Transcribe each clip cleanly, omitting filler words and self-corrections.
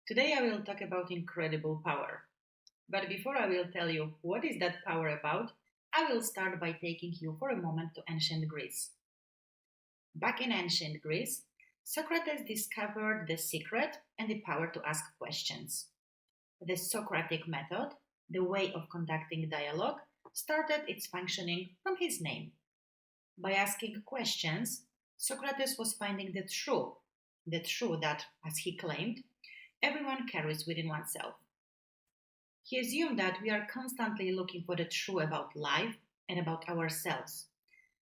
Today I will talk about incredible power. But before I will tell you what is that power about, I will start by taking you for a moment to ancient Greece. Back in ancient Greece, Socrates discovered the secret and the power to ask questions. The Socratic method, the way of conducting dialogue, started its functioning from his name. By asking questions, Socrates was finding the truth that, as he claimed, everyone carries within oneself. He assumed that we are constantly looking for the truth about life and about ourselves.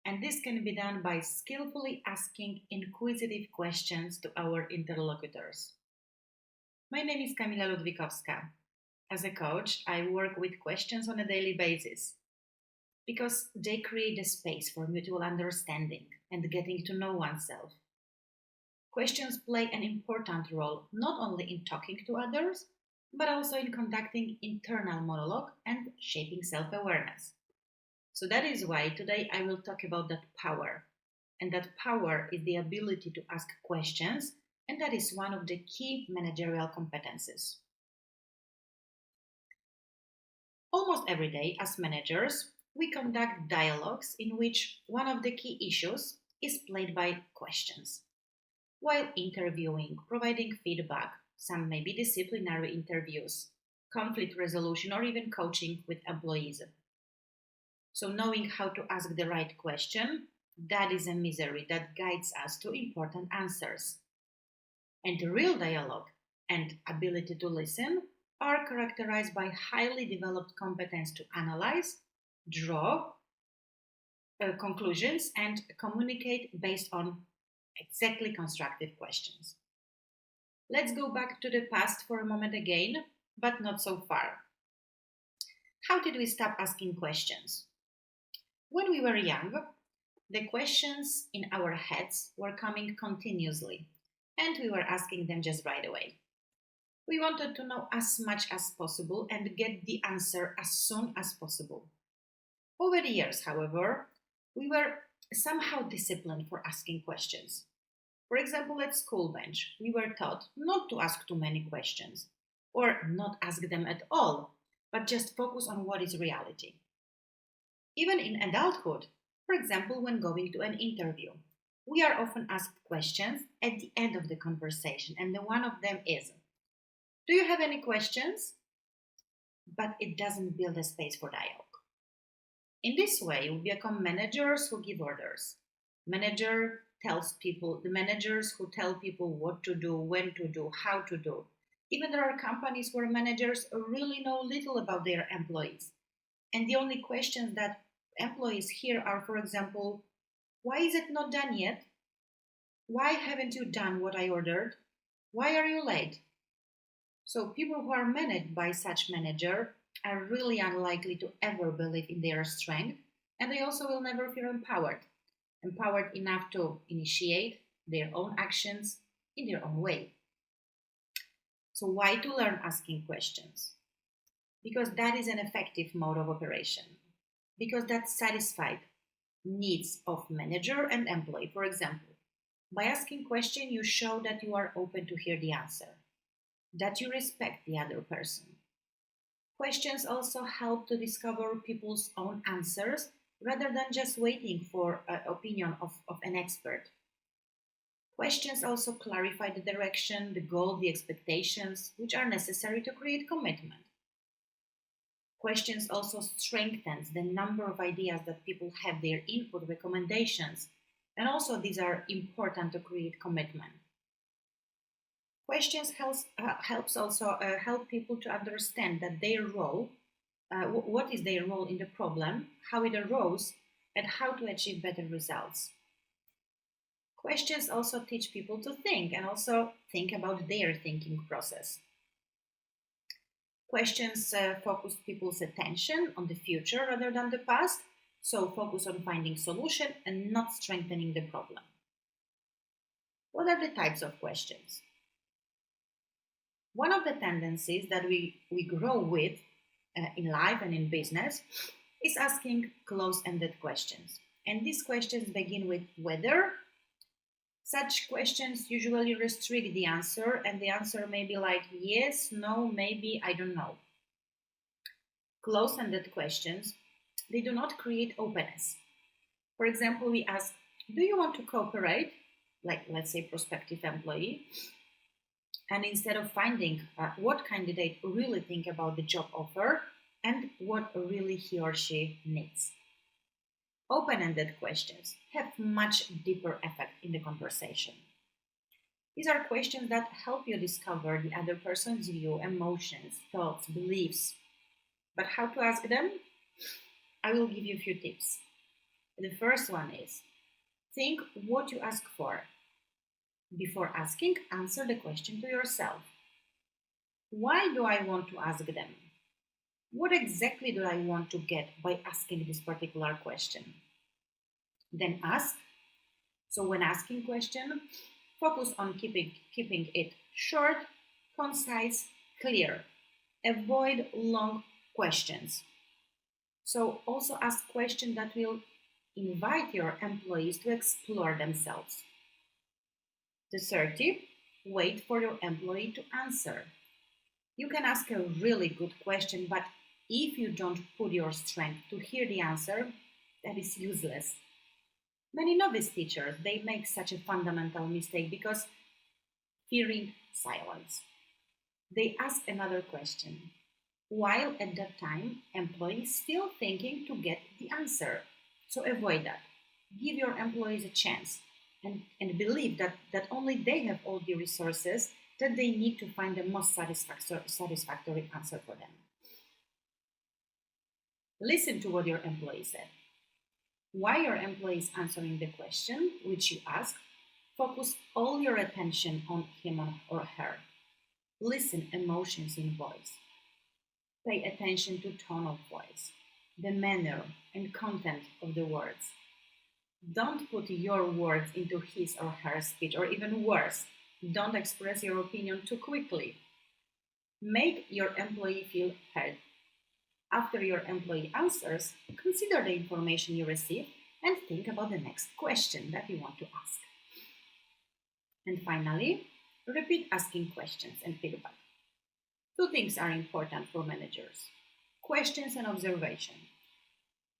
And this can be done by skillfully asking inquisitive questions to our interlocutors. My name is Kamila Ludwikowska. As a coach, I work with questions on a daily basis because they create a space for mutual understanding and getting to know oneself. Questions play an important role not only in talking to others, but also in conducting internal monologue and shaping self awareness. So that is why today I will talk about that power. And that power is the ability to ask questions, and that is one of the key managerial competences. Almost every day, as managers, we conduct dialogues in which one of the key issues is played by questions. While interviewing, providing feedback, some may be disciplinary interviews, conflict resolution, or even coaching with employees. So, knowing how to ask the right question, that is a misery that guides us to important answers. And real dialogue and ability to listen are characterized by highly developed competence to analyze, draw conclusions, and communicate based on exactly constructive questions. Let's go back to the past for a moment again, but not so far. How did we stop asking questions? When we were young, the questions in our heads were coming continuously, and we were asking them just right away. We wanted to know as much as possible and get the answer as soon as possible. Over the years, however, we were somehow disciplined for asking questions. For example, at school bench, we were taught not to ask too many questions or not ask them at all, but just focus on what is reality. Even in adulthood, for example, when going to an interview, we are often asked questions at the end of the conversation, and the one of them is, do you have any questions? But it doesn't build a space for dialogue. In this way, we become managers who give orders. The managers who tell people what to do, when to do, how to do. Even there are companies where managers really know little about their employees. And the only questions that employees hear are, for example, why is it not done yet? Why haven't you done what I ordered? Why are you late? So people who are managed by such manager are really unlikely to ever believe in their strength, and they also will never feel empowered enough to initiate their own actions in their own way. So why to learn asking questions? Because that is an effective mode of operation. Because that satisfies needs of manager and employee. For example, by asking question, you show that you are open to hear the answer, that you respect the other person. Questions also help to discover people's own answers rather than just waiting for an opinion of an expert. Questions also clarify the direction, the goal, the expectations, which are necessary to create commitment. Questions also strengthens the number of ideas that people have, their input, recommendations, and also these are important to create commitment. Questions helps also help people to understand that their role, what is their role in the problem, how it arose, and how to achieve better results. Questions also teach people to think and also think about their thinking process. Questions focus people's attention on the future rather than the past, so focus on finding solution and not strengthening the problem. What are the types of questions? One of the tendencies that we grow with in life and in business is asking close ended questions. And these questions begin with whether, Such questions usually restrict the answer, and the answer may be like yes, no, maybe, I don't know. Close-ended questions, they do not create openness. For example, we ask, do you want to cooperate? Like, let's say, prospective employee. And instead of finding what candidate really think about the job offer and what really he or she needs. Open-ended questions have much deeper effect in the conversation. These are questions that help you discover the other person's view, emotions, thoughts, beliefs. But how to ask them? I will give you a few tips. The first one is think what you ask for. Before asking, answer the question to yourself. Why do I want to ask them? What exactly do I want to get by asking this particular question? Then ask. So when asking question, focus on keeping it short, concise, clear. Avoid long questions. So also ask questions that will invite your employees to explore themselves. The third tip, wait for your employee to answer. You can ask a really good question, but if you don't put your strength to hear the answer, that is useless. Many novice teachers, they make such a fundamental mistake because fearing silence. They ask another question, while at that time, employees still thinking to get the answer. So avoid that. Give your employees a chance and believe that only they have all the resources that they need to find the most satisfactory answer for them. Listen to what your employee said. While your employee is answering the question which you ask, focus all your attention on him or her. Listen emotions in voice. Pay attention to tone of voice, the manner and content of the words. Don't put your words into his or her speech, or even worse, don't express your opinion too quickly. Make your employee feel heard. After your employee answers, consider the information you receive and think about the next question that you want to ask. And finally, repeat asking questions and feedback. Two things are important for managers: questions and observation.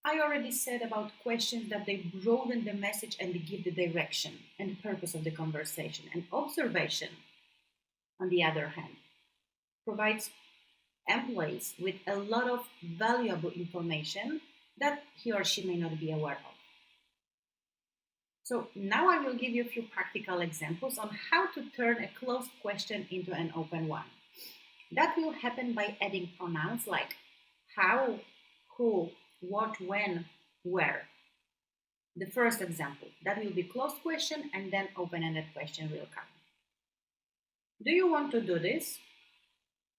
I already said about questions that they broaden the message and give the direction and purpose of the conversation. And observation, on the other hand, provides employees with a lot of valuable information that he or she may not be aware of. So now I will give you a few practical examples on how to turn a closed question into an open one. That will happen by adding pronouns like how, who, what, when, where. The first example, that will be closed question and then open-ended question will come. Do you want to do this?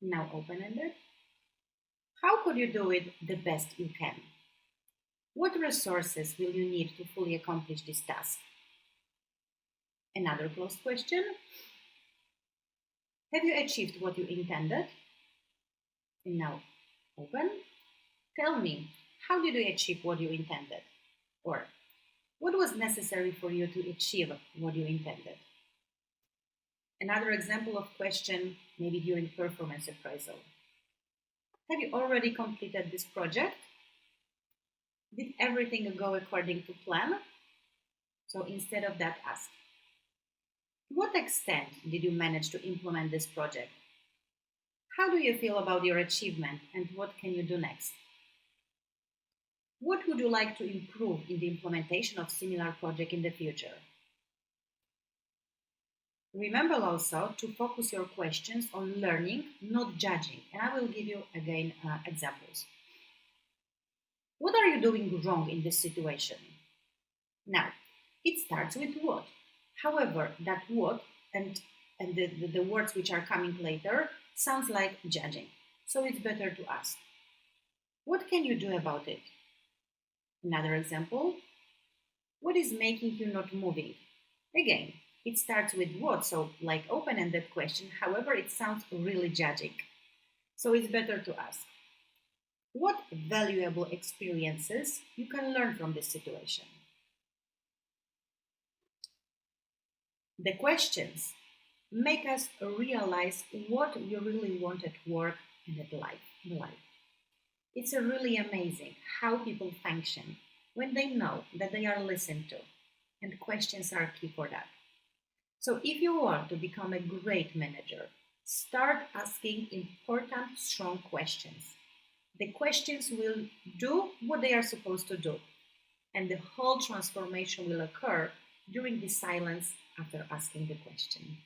Now open-ended. How could you do it the best you can? What resources will you need to fully accomplish this task? Another closed question. Have you achieved what you intended? And now open. Tell me, how did you achieve what you intended? Or what was necessary for you to achieve what you intended? Another example of question, maybe during performance appraisal. Have you already completed this project? Did everything go according to plan? So instead of that, ask, to what extent did you manage to implement this project? How do you feel about your achievement and what can you do next? What would you like to improve in the implementation of similar project in the future? Remember also to focus your questions on learning, not judging. And I will give you again examples. What are you doing wrong in this situation? Now, it starts with what. However, that what and the words which are coming later sounds like judging. So it's better to ask, what can you do about it? Another example, what is making you not moving? Again, it starts with what, so like open-ended question, however, it sounds really judging. So it's better to ask, what valuable experiences you can learn from this situation? The questions make us realize what we really want at work and at life. In life. It's really amazing how people function when they know that they are listened to, and questions are key for that. So, if you want to become a great manager, start asking important, strong questions. The questions will do what they are supposed to do, and the whole transformation will occur during the silence after asking the question.